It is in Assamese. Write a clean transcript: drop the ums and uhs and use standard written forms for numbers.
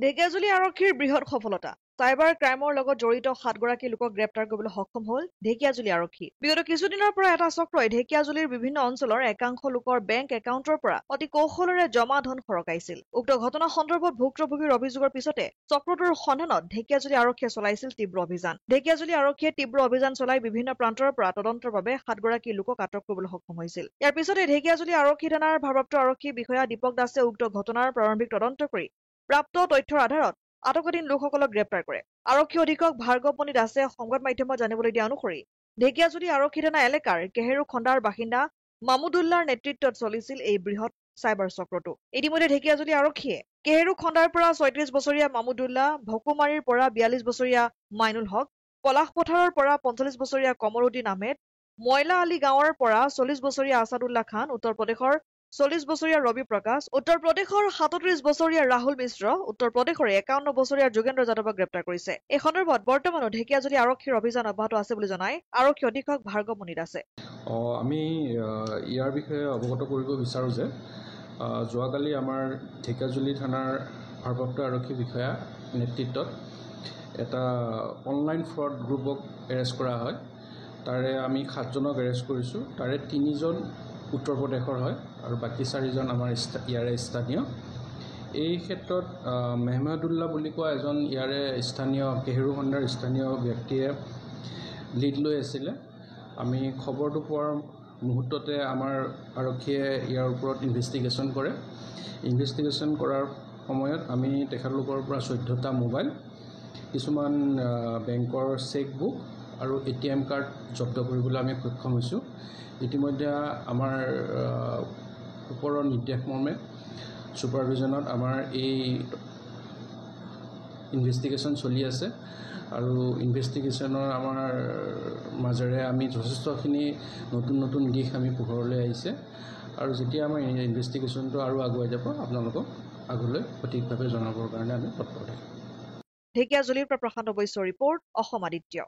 ঢেকিয়াজুলি আৰক্ষীৰ বৃহৎ সফলতা। চাইবাৰ ক্ৰাইমৰ লগত জড়িত 7গৰাকী লোকক গ্ৰেপ্তাৰ কৰিবলৈ সক্ষম হ'ল ঢেকিয়াজুলি আৰক্ষী। বিগত কিছুদিনৰ পৰা এটা চক্ৰই ঢেকিয়াজুলিৰ বিভিন্ন অঞ্চলৰ একাংশ লোকৰ বেংক একাউণ্টৰ পৰা অতি কৌশলেৰে জমা ধন সৰকাইছিল। উক্ত ঘটনা সন্দৰ্ভত ভুক্তভোগীৰ অভিযোগৰ পিছতে চক্ৰটোৰ সন্ধানত ঢেকিয়াজুলি আৰক্ষীয়ে চলাইছিল তীব্ৰ অভিযান। ঢেকিয়াজুলি আৰক্ষীয়ে তীব্ৰ অভিযান চলাই বিভিন্ন প্ৰান্তৰ পৰা তদন্তৰ বাবে 7গৰাকী লোকক আটক কৰিবলৈ সক্ষম হৈছিল। ইয়াৰ পিছতে ঢেকিয়াজুলি আৰক্ষী থানাৰ ভাৰপ্ৰাপ্ত আৰক্ষী বিষয়া দীপক দাসে উক্ত ঘটনাৰ প্ৰাৰম্ভিক তদন্ত কৰি প্ৰাপ্ত তথ্যৰ আধাৰত আটকাধীন লোকসকলক গ্ৰেপ্তাৰ কৰে। আৰক্ষী অধীক্ষক ভাৰ্গৱমণি দাসে সংবাদ মাধ্যমত জানিবলৈ দিয়া অনুসৰি ঢেকিয়াজুলি আৰক্ষী থানা এলেকাৰ কেহেৰু খণ্ডাৰ বাসিন্দা মামুদুল্লাৰ নেতৃত্বত চলিছিল এই বৃহৎ চাইবাৰ চক্ৰটো। ইতিমধ্যে ঢেকিয়াজুলি আৰক্ষীয়ে কেহেৰু খণ্ডাৰ পৰা ৩৬ বছৰীয়া মামুদুল্লা, ভকুমাৰীৰ পৰা ৪২ বছৰীয়া মাইনুল হক, পলাশপথাৰৰ পৰা ৪৫ বছৰীয়া কমৰুদ্দিন আহমেদ, ময়লা আলী গাঁৱৰ পৰা ৪০ বছৰীয়া আছাদুল্লাহ খান, উত্তৰ প্ৰদেশৰ ৪০ বছৰীয়া ৰবি প্ৰকাশ, উত্তৰ প্ৰদেশৰ ৩৭ বছৰীয়া ৰাহুল মিশ্ৰ, উত্তৰ প্ৰদেশৰ ৫১ বছৰীয়া যোগেন্দ্ৰ যাদৱক গ্ৰেপ্তাৰ কৰিছে। এই সন্দৰ্ভত বৰ্তমানো ঢেকিয়াজুলি আৰক্ষীৰ অভিযান অব্যাহত আছে বুলি জনায় আৰক্ষী অধীক্ষক ভাৰ্গৱমণি দাসে। আমি ইয়াৰ বিষয়ে অৱগত কৰিব বিচাৰোঁ যে যোৱাকালি আমাৰ ঢেকিয়াজুলি থানাৰ ভাৰপ্ৰাপ্ত আৰক্ষী বিষয়া নেতৃত্বত এটা অনলাইন ফ্ৰড গ্ৰুপক এৰেষ্ট কৰা হয়। তাৰে আমি 7জনক এৰেষ্ট কৰিছোঁ। তাৰে 3জন উত্তৰ প্ৰদেশৰ হয় আৰু বাকী 4জন আমাৰ ইয়াৰে স্থানীয়। এই ক্ষেত্ৰত মেহমাদুল্লাহ বুলি কোৱা এজন ইয়াৰে স্থানীয় কেহেৰু খণ্ডাৰ স্থানীয় ব্যক্তিয়ে লিড লৈ আছিলে। আমি খবৰটো পোৱাৰ মুহূৰ্ততে আমাৰ আৰক্ষীয়ে ইয়াৰ ওপৰত ইনভেষ্টিগেশ্যন কৰে। ইনভেষ্টিগেশ্যন কৰাৰ সময়ত আমি তেখেতলোকৰ পৰা 14টা মোবাইল, কিছুমান বেংকৰ চেকবুক আৰু ATM কাৰ্ড জব্দ কৰিবলৈ আমি সক্ষম হৈছোঁ। ইতিমধ্যে আমাৰ ওপৰৰ নিৰ্দেশমৰ্মে ছুপাৰভিজনত আমাৰ এই ইনভেষ্টিগেশ্যন চলি আছে আৰু ইনভেষ্টিগেশ্যনৰ আমাৰ মাজেৰে আমি যথেষ্টখিনি নতুন দিশ আমি পোহৰলৈ আহিছে আৰু যেতিয়া আমাৰ ইনভেষ্টিগেশ্যনটো আৰু আগুৱাই যাব আপোনালোকক আগলৈ সঠিকভাৱে জনাবৰ কাৰণে আমি তৎপৰ থাকিম। ঢেকিয়াজুলিৰ পৰা প্ৰশান্ত বৈশ্যৰ ৰিপৰ্ট, অসম আদিত্য।